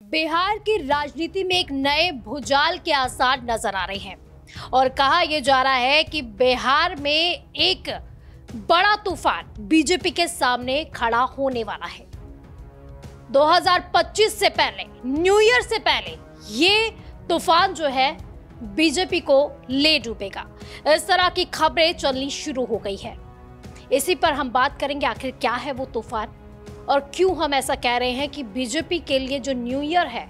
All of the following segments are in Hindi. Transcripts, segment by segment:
बिहार की राजनीति में एक नए भूचाल के आसार नजर आ रहे हैं और कहा यह जा रहा है कि बिहार में एक बड़ा तूफान बीजेपी के सामने खड़ा होने वाला है। 2025 से पहले, न्यू ईयर से पहले ये तूफान जो है बीजेपी को ले डूबेगा। इस तरह की खबरें चलनी शुरू हो गई है। इसी पर हम बात करेंगे आखिर क्या है वो तूफान और क्यों हम ऐसा कह रहे हैं कि बीजेपी के लिए जो न्यू ईयर है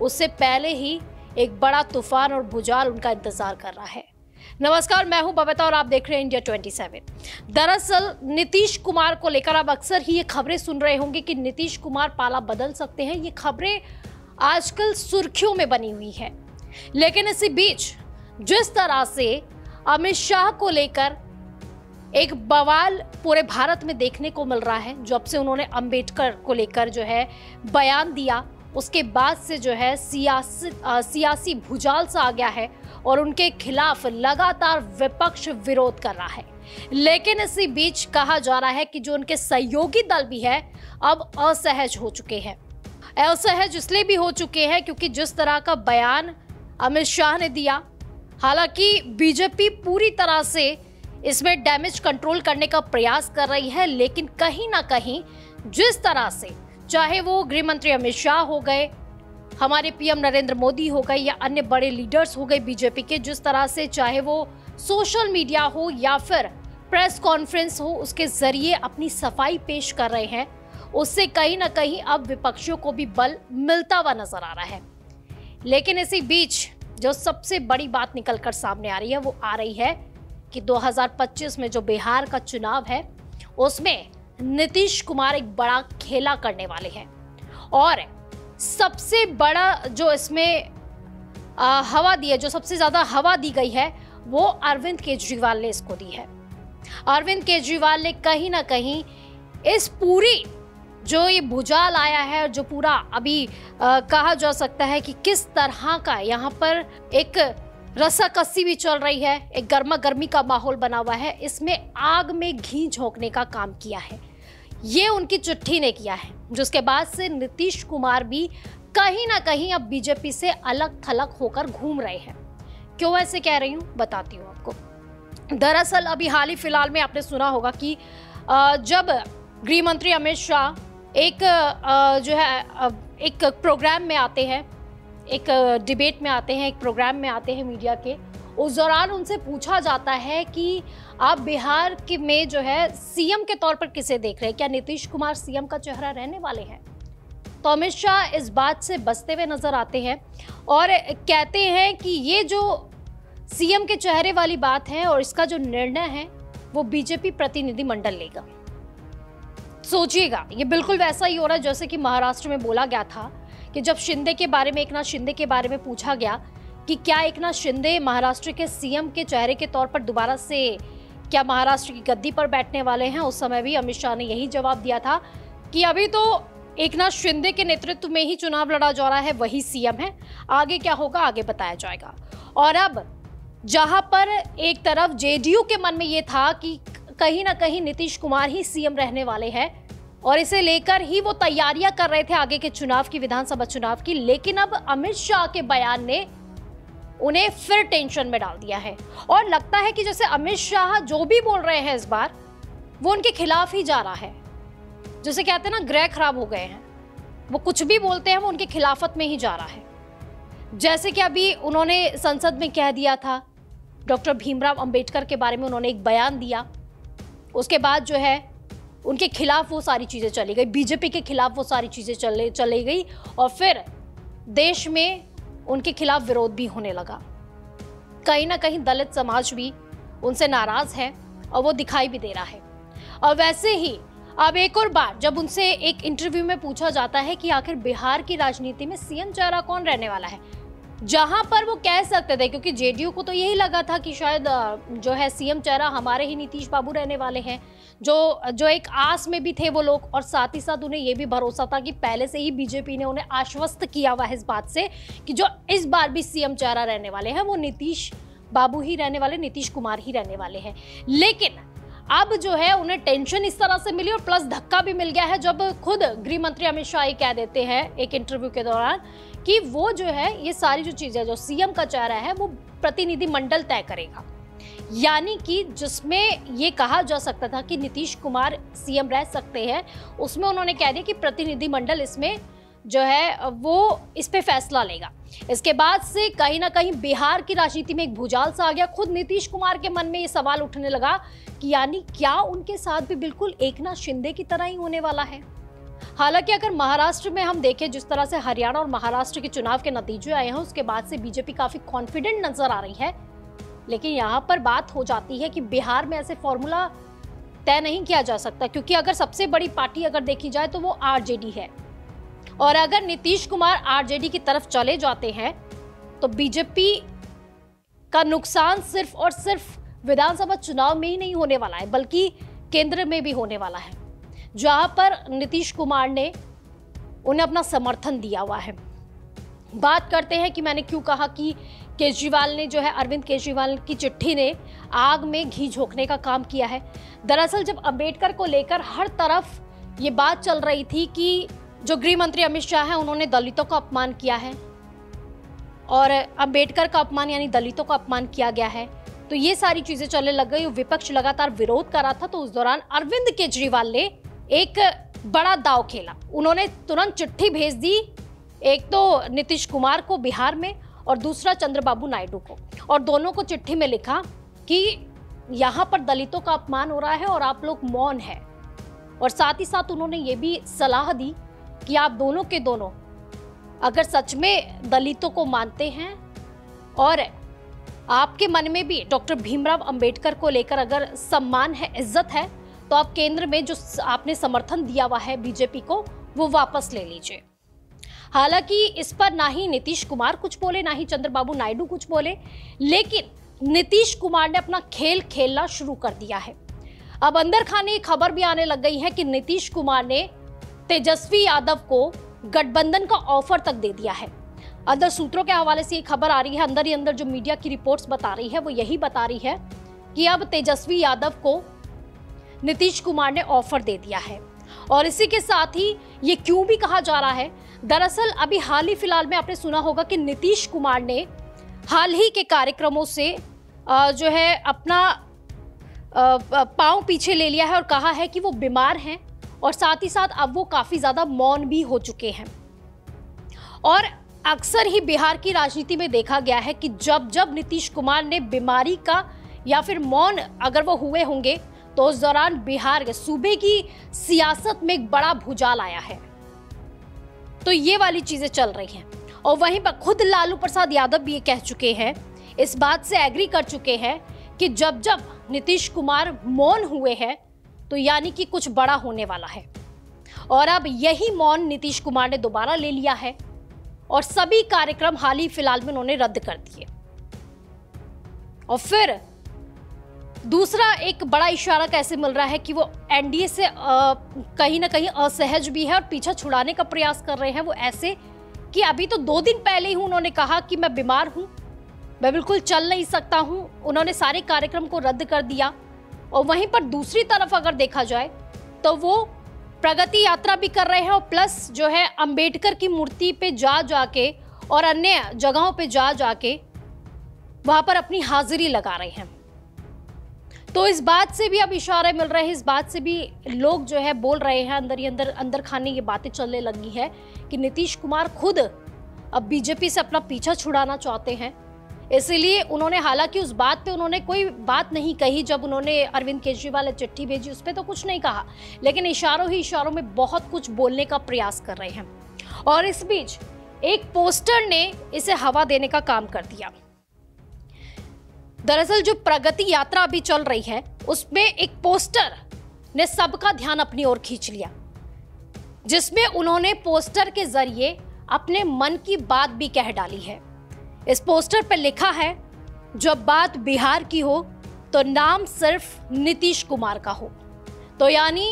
उससे पहले ही एक बड़ा तूफान और भूचाल उनका इंतजार कर रहा है। नमस्कार, मैं हूं बबीता और आप देख रहे हैं इंडिया 27। दरअसल नीतीश कुमार को लेकर आप अक्सर ही ये खबरें सुन रहे होंगे कि नीतीश कुमार पाला बदल सकते हैं। ये खबरें आजकल सुर्खियों में बनी हुई है, लेकिन इसी बीच जिस तरह से अमित शाह को लेकर एक बवाल पूरे भारत में देखने को मिल रहा है, जब से उन्होंने अंबेडकर को लेकर जो है बयान दिया उसके बाद से जो है सियासी भूचाल सा आ गया है और उनके खिलाफ लगातार विपक्ष विरोध कर रहा है। लेकिन इसी बीच कहा जा रहा है कि जो उनके सहयोगी दल भी है अब असहज हो चुके हैं। असहज इसलिए भी हो चुके हैं क्योंकि जिस तरह का बयान अमित शाह ने दिया, हालांकि बीजेपी पूरी तरह से इसमें डैमेज कंट्रोल करने का प्रयास कर रही है, लेकिन कहीं ना कहीं जिस तरह से चाहे वो गृह मंत्री अमित शाह हो गए, हमारे पीएम नरेंद्र मोदी हो गए या अन्य बड़े लीडर्स हो गए बीजेपी के, जिस तरह से चाहे वो सोशल मीडिया हो या फिर प्रेस कॉन्फ्रेंस हो उसके जरिए अपनी सफाई पेश कर रहे हैं, उससे कहीं ना कहीं अब विपक्षियों को भी बल मिलता हुआ नजर आ रहा है। लेकिन इसी बीच जो सबसे बड़ी बात निकलकर सामने आ रही है वो आ रही है कि 2025 में जो बिहार का चुनाव है उसमें नीतीश कुमार एक बड़ा खेला करने वाले हैं और सबसे बड़ा जो इसमें हवा दी है, जो सबसे ज्यादा हवा दी गई है वो अरविंद केजरीवाल ने इसको दी है। अरविंद केजरीवाल ने कहीं ना कहीं इस पूरी जो ये भूचाल आया है और जो पूरा अभी कहा जा सकता है कि किस तरह का यहाँ पर एक रस्साकस्सी भी चल रही है, एक गर्मा गर्मी का माहौल बना हुआ है, इसमें आग में घी झोंकने का काम किया है। ये उनकी चिट्ठी ने किया है, जिसके बाद से नीतीश कुमार भी कहीं ना कहीं अब बीजेपी से अलग थलग होकर घूम रहे हैं। क्यों ऐसे कह रही हूँ बताती हूँ आपको। दरअसल अभी हाल ही फिलहाल में आपने सुना होगा कि जब गृह मंत्री अमित शाह एक प्रोग्राम में आते हैं, एक डिबेट में आते हैं, एक प्रोग्राम में आते हैं मीडिया के, उस दौरान उनसे पूछा जाता है कि आप बिहार के में जो है सीएम के तौर पर किसे देख रहे हैं, क्या नीतीश कुमार सीएम का चेहरा रहने वाले हैं? तो अमित शाह इस बात से बचते हुए नजर आते हैं और कहते हैं कि ये जो सीएम के चेहरे वाली बात है और इसका जो निर्णय है वो बीजेपी प्रतिनिधिमंडल लेगा। सोचिएगा, ये बिल्कुल वैसा ही हो रहा है जैसे कि महाराष्ट्र में बोला गया था कि जब शिंदे के बारे में, एकनाथ शिंदे के बारे में पूछा गया कि क्या एकनाथ शिंदे महाराष्ट्र के सीएम के चेहरे के तौर पर दोबारा से क्या महाराष्ट्र की गद्दी पर बैठने वाले हैं, उस समय भी अमित शाह ने यही जवाब दिया था कि अभी तो एकनाथ शिंदे के नेतृत्व में ही चुनाव लड़ा जा रहा है, वही सीएम है, आगे क्या होगा आगे बताया जाएगा। और अब जहां पर एक तरफ जेडीयू के मन में ये था कि कहीं ना कहीं नीतीश कुमार ही सीएम रहने वाले हैं और इसे लेकर ही वो तैयारियां कर रहे थे आगे के चुनाव की, विधानसभा चुनाव की, लेकिन अब अमित शाह के बयान ने उन्हें फिर टेंशन में डाल दिया है और लगता है कि जैसे अमित शाह जो भी बोल रहे हैं इस बार वो उनके खिलाफ ही जा रहा है। जैसे कहते हैं ना, ग्रह खराब हो गए हैं, वो कुछ भी बोलते हैं वो उनके खिलाफत में ही जा रहा है। जैसे कि अभी उन्होंने संसद में कह दिया था, डॉक्टर भीमराव अंबेडकर के बारे में उन्होंने एक बयान दिया, उसके बाद जो है उनके खिलाफ वो सारी चीजें चली गई, बीजेपी के खिलाफ वो सारी चीजें चली गई और फिर देश में उनके खिलाफ विरोध भी होने लगा। कहीं ना कहीं दलित समाज भी उनसे नाराज है और वो दिखाई भी दे रहा है। और वैसे ही अब एक और बार जब उनसे एक इंटरव्यू में पूछा जाता है कि आखिर बिहार की राजनीति में सीएम चेहरा कौन रहने वाला है, जहां पर वो कह सकते थे, क्योंकि जेडीयू को तो यही लगा था कि शायद जो है सीएम चेहरा हमारे ही नीतीश बाबू रहने वाले हैं, जो एक आस में भी थे वो लोग, और साथ ही साथ उन्हें ये भी भरोसा था कि पहले से ही बीजेपी ने उन्हें आश्वस्त किया हुआ है इस बात से कि जो इस बार भी सीएम चेहरा रहने वाले हैं वो नीतीश बाबू ही रहने वाले, नीतीश कुमार ही रहने वाले हैं। लेकिन अब जो है उन्हें टेंशन इस तरह से मिली और प्लस धक्का भी मिल गया है जब खुद गृह मंत्री अमित शाह ये कह देते हैं एक इंटरव्यू के दौरान कि वो जो है ये सारी जो चीजें जो सीएम का चेहरा है वो प्रतिनिधिमंडल तय करेगा। यानी कि जिसमें ये कहा जा सकता था कि नीतीश कुमार सीएम रह सकते हैं, उसमें उन्होंने कह दिया कि प्रतिनिधिमंडल इसमें जो है वो इस पे फैसला लेगा। इसके बाद से कहीं ना कहीं बिहार की राजनीति में एक भूचाल सा आ गया। खुद नीतीश कुमार के मन में ये सवाल उठने लगा कि यानी क्या उनके साथ भी बिल्कुल एकनाथ शिंदे की तरह ही होने वाला है। हालांकि अगर महाराष्ट्र में हम देखें जिस तरह से हरियाणा और महाराष्ट्र के चुनाव के नतीजे आए हैं उसके बाद से बीजेपी काफी कॉन्फिडेंट नजर आ रही है, लेकिन यहाँ पर बात हो जाती है कि बिहार में ऐसे फॉर्मूला तय नहीं किया जा सकता, क्योंकि अगर सबसे बड़ी पार्टी अगर देखी जाए तो वो आरजेडी है और अगर नीतीश कुमार आरजेडी की तरफ चले जाते हैं तो बीजेपी का नुकसान सिर्फ और सिर्फ विधानसभा चुनाव में ही नहीं होने वाला है बल्कि केंद्र में भी होने वाला है, जहां पर नीतीश कुमार ने उन्हें अपना समर्थन दिया हुआ है। बात करते हैं कि मैंने क्यों कहा कि केजरीवाल ने जो है अरविंद केजरीवाल की चिट्ठी ने आग में घी झोंकने का काम किया है। दरअसल जब अंबेडकर को लेकर हर तरफ ये बात चल रही थी कि जो गृह मंत्री अमित शाह है उन्होंने दलितों का अपमान किया है और अंबेडकर का अपमान यानी दलितों का अपमान किया गया है, तो ये सारी चीजें चलने लग गई। विपक्ष लगातार विरोध कर रहा था, तो उस दौरान अरविंद केजरीवाल ने एक बड़ा दांव खेला। उन्होंने तुरंत चिट्ठी भेज दी, एक तो नीतीश कुमार को बिहार में और दूसरा चंद्रबाबू नायडू को, और दोनों को चिट्ठी में लिखा कि यहाँ पर दलितों का अपमान हो रहा है और आप लोग मौन है। और साथ ही साथ उन्होंने ये भी सलाह दी कि आप दोनों के दोनों अगर सच में दलितों को मानते हैं और आपके मन में भी डॉक्टर भीमराव अंबेडकर को लेकर अगर सम्मान है, इज्जत है, तो आप केंद्र में जो आपने समर्थन दिया हुआ है बीजेपी को वो वापस ले लीजिए। हालांकि इस पर ना ही नीतीश कुमार कुछ बोले ना ही चंद्रबाबू नायडू कुछ बोले, लेकिन नीतीश कुमार ने अपना खेल खेलना शुरू कर दिया है। अब अंदर खाने खबर भी आने लग गई है कि नीतीश कुमार ने तेजस्वी यादव को गठबंधन का ऑफर तक दे दिया है। अंदर सूत्रों के हवाले से ये खबर आ रही है, अंदर ही अंदर जो मीडिया की रिपोर्ट्स बता रही है वो यही बता रही है कि अब तेजस्वी यादव को नीतीश कुमार ने ऑफर दे दिया है। और इसी के साथ ही ये क्यों भी कहा जा रहा है, दरअसल अभी हाल ही फिलहाल में आपने सुना होगा कि नीतीश कुमार ने हाल ही के कार्यक्रमों से जो है अपना पांव पीछे ले लिया है और कहा है कि वो बीमार हैं और साथ ही साथ अब वो काफी ज्यादा मौन भी हो चुके हैं। और अक्सर ही बिहार की राजनीति में देखा गया है कि जब जब नीतीश कुमार ने बीमारी का या फिर मौन अगर वो हुए होंगे तो उस दौरान बिहार के सूबे की सियासत में एक बड़ा भूचाल आया है। तो ये वाली चीजें चल रही हैं और वहीं पर खुद लालू प्रसाद यादव भी ये कह चुके हैं, इस बात से एग्री कर चुके हैं कि जब जब नीतीश कुमार मौन हुए हैं तो यानी कि कुछ बड़ा होने वाला है। और अब यही मौन नीतीश कुमार ने दोबारा ले लिया है और सभी कार्यक्रम हाल ही फिलहाल में उन्होंने रद्द कर दिए। और फिर दूसरा एक बड़ा इशारा कैसे मिल रहा है कि वो एनडीए से कहीं ना कहीं असहज भी है और पीछा छुड़ाने का प्रयास कर रहे हैं। वो ऐसे कि अभी तो 2 दिन पहले ही उन्होंने कहा कि मैं बीमार हूं, मैं बिल्कुल चल नहीं सकता हूं, उन्होंने सारे कार्यक्रम को रद्द कर दिया। और वहीं पर दूसरी तरफ अगर देखा जाए तो वो प्रगति यात्रा भी कर रहे हैं और प्लस जो है अंबेडकर की मूर्ति पे जा जाके और अन्य जगहों पे जा जाके वहां पर अपनी हाजिरी लगा रहे हैं। तो इस बात से भी अब इशारे मिल रहे हैं, इस बात से भी लोग जो है बोल रहे हैं, अंदर ही अंदर खाने ये बातें चलने लगी है कि नीतीश कुमार खुद अब बीजेपी से अपना पीछा छुड़ाना चाहते हैं। इसलिए उन्होंने, हालांकि उस बात पे उन्होंने कोई बात नहीं कही, जब उन्होंने अरविंद केजरीवाल ने चिट्ठी भेजी उस पर तो कुछ नहीं कहा, लेकिन इशारों ही इशारों में बहुत कुछ बोलने का प्रयास कर रहे हैं। और इस बीच एक पोस्टर ने इसे हवा देने का काम कर दिया। दरअसल जो प्रगति यात्रा अभी चल रही है उसमें एक पोस्टर ने सबका ध्यान अपनी ओर खींच लिया, जिसमें उन्होंने पोस्टर के जरिए अपने मन की बात भी कह डाली है। इस पोस्टर पर लिखा है, जब बात बिहार की हो तो नाम सिर्फ नीतीश कुमार का हो। तो यानी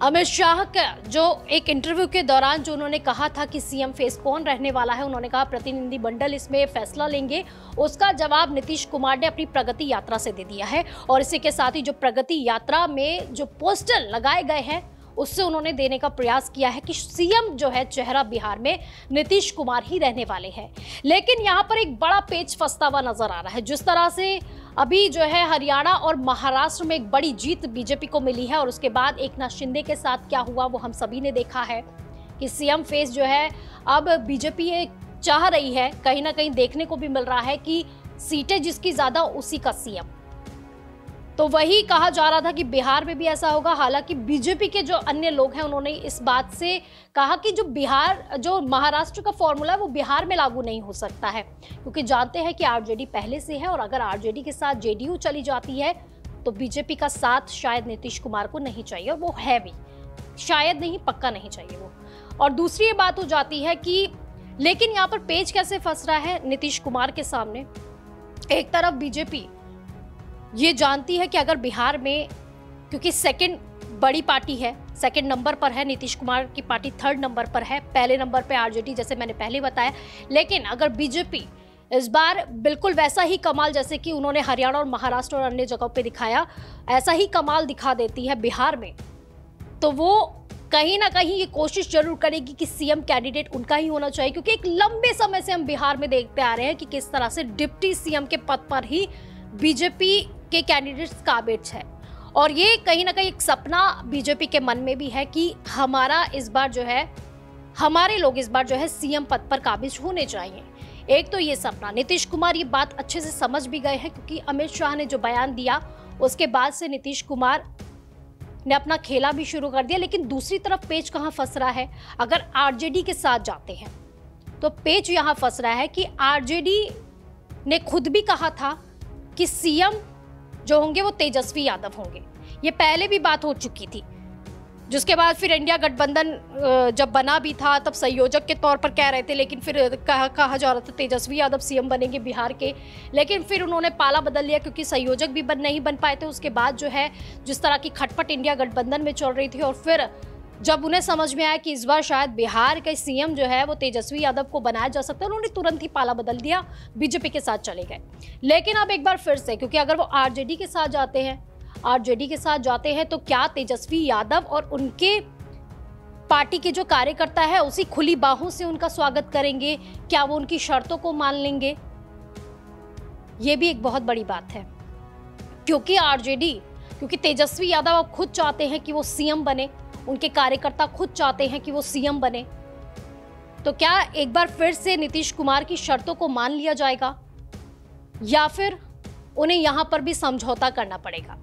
अमित शाह का जो एक इंटरव्यू के दौरान जो उन्होंने कहा था कि सीएम फेस कौन रहने वाला है, उन्होंने कहा प्रतिनिधि मंडल इसमें फैसला लेंगे, उसका जवाब नीतीश कुमार ने अपनी प्रगति यात्रा से दे दिया है। और इसी के साथ ही जो प्रगति यात्रा में जो पोस्टर लगाए गए हैं उससे उन्होंने देने का प्रयास किया है कि सीएम जो है चेहरा बिहार में नीतीश कुमार ही रहने वाले हैं। लेकिन यहाँ पर एक बड़ा पेच फंसता हुआ नजर आ रहा है। जिस तरह से अभी जो है हरियाणा और महाराष्ट्र में एक बड़ी जीत बीजेपी को मिली है और उसके बाद एकनाथ शिंदे के साथ क्या हुआ वो हम सभी ने देखा है कि सीएम फेस जो है अब बीजेपी चाह रही है, कहीं ना कहीं देखने को भी मिल रहा है कि सीटें जिसकी ज्यादा उसी का सीएम। तो वही कहा जा रहा था कि बिहार में भी ऐसा होगा। हालांकि बीजेपी के जो अन्य लोग हैं उन्होंने इस बात से कहा कि जो महाराष्ट्र का फॉर्मूला है वो बिहार में लागू नहीं हो सकता है, क्योंकि जानते हैं कि आरजेडी पहले से है और अगर आरजेडी के साथ जेडीयू चली जाती है तो बीजेपी का साथ शायद नीतीश कुमार को नहीं चाहिए, और वो है भी, शायद नहीं पक्का नहीं चाहिए वो। और दूसरी ये बात हो जाती है कि लेकिन यहाँ पर पेच कैसे फंस रहा है नीतीश कुमार के सामने। एक तरफ बीजेपी ये जानती है कि अगर बिहार में, क्योंकि सेकंड बड़ी पार्टी है, सेकंड नंबर पर है नीतीश कुमार की पार्टी, थर्ड नंबर पर है, पहले नंबर पे आरजेडी जैसे मैंने पहले बताया। लेकिन अगर बीजेपी इस बार बिल्कुल वैसा ही कमाल जैसे कि उन्होंने हरियाणा और महाराष्ट्र और अन्य जगहों पे दिखाया, ऐसा ही कमाल दिखा देती है बिहार में, तो वो कहीं ना कहीं ये कोशिश जरूर करेगी कि सीएम कैंडिडेट उनका ही होना चाहिए। क्योंकि एक लंबे समय से हम बिहार में देखते आ रहे हैं कि किस तरह से डिप्टी सीएम के पद पर ही बीजेपी के कैंडिडेट्स काबिज है, और ये कहीं ना कहीं एक सपना बीजेपी के मन में भी है कि हमारे लोग इस बार जो है सीएम पद पर काबिज होने चाहिए। एक तो ये सपना, नीतीश कुमार ये बात अच्छे से समझ भी गए हैं, क्योंकि अमित शाह ने जो बयान दिया उसके बाद से नीतीश कुमार ने अपना खेला भी शुरू कर दिया। लेकिन दूसरी तरफ पेच कहां फंस रहा है, अगर आरजेडी के साथ जाते हैं तो पेच यहां फंस रहा है कि आरजेडी ने खुद भी कहा था कि सीएम जो होंगे वो तेजस्वी यादव होंगे। ये पहले भी बात हो चुकी थी, जिसके बाद फिर इंडिया गठबंधन जब बना भी था तब संयोजक के तौर पर कह रहे थे, लेकिन फिर कहा जा रहा था तेजस्वी यादव सीएम बनेंगे बिहार के। लेकिन फिर उन्होंने पाला बदल लिया, क्योंकि संयोजक भी नहीं बन पाए थे। उसके बाद जो है जिस तरह की खटपट इंडिया गठबंधन में चल रही थी, और फिर जब उन्हें समझ में आया कि इस बार शायद बिहार के सीएम जो है वो तेजस्वी यादव को बनाया जा सकता है, उन्होंने तुरंत ही पाला बदल दिया, बीजेपी के साथ चले गए। लेकिन अब एक बार फिर से, क्योंकि अगर वो आरजेडी के साथ जाते हैं तो क्या तेजस्वी यादव और उनके पार्टी के जो कार्यकर्ता है उसी खुली बाहों से उनका स्वागत करेंगे? क्या वो उनकी शर्तों को मान लेंगे? ये भी एक बहुत बड़ी बात है, क्योंकि तेजस्वी यादव अब खुद चाहते हैं कि वो सीएम बने, उनके कार्यकर्ता खुद चाहते हैं कि वो सीएम बने। तो क्या एक बार फिर से नीतीश कुमार की शर्तों को मान लिया जाएगा, या फिर उन्हें यहां पर भी समझौता करना पड़ेगा?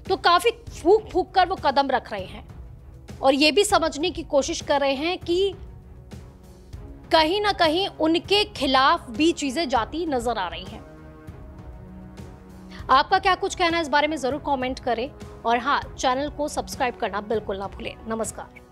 तो काफी फूक कर वो कदम रख रहे हैं और ये भी समझने की कोशिश कर रहे हैं कि कहीं ना कहीं उनके खिलाफ भी चीजें जाती नजर आ रही हैं। आपका क्या कुछ कहना है इस बारे में जरूर कमेंट करें, और हाँ, चैनल को सब्सक्राइब करना बिल्कुल ना भूलें। नमस्कार।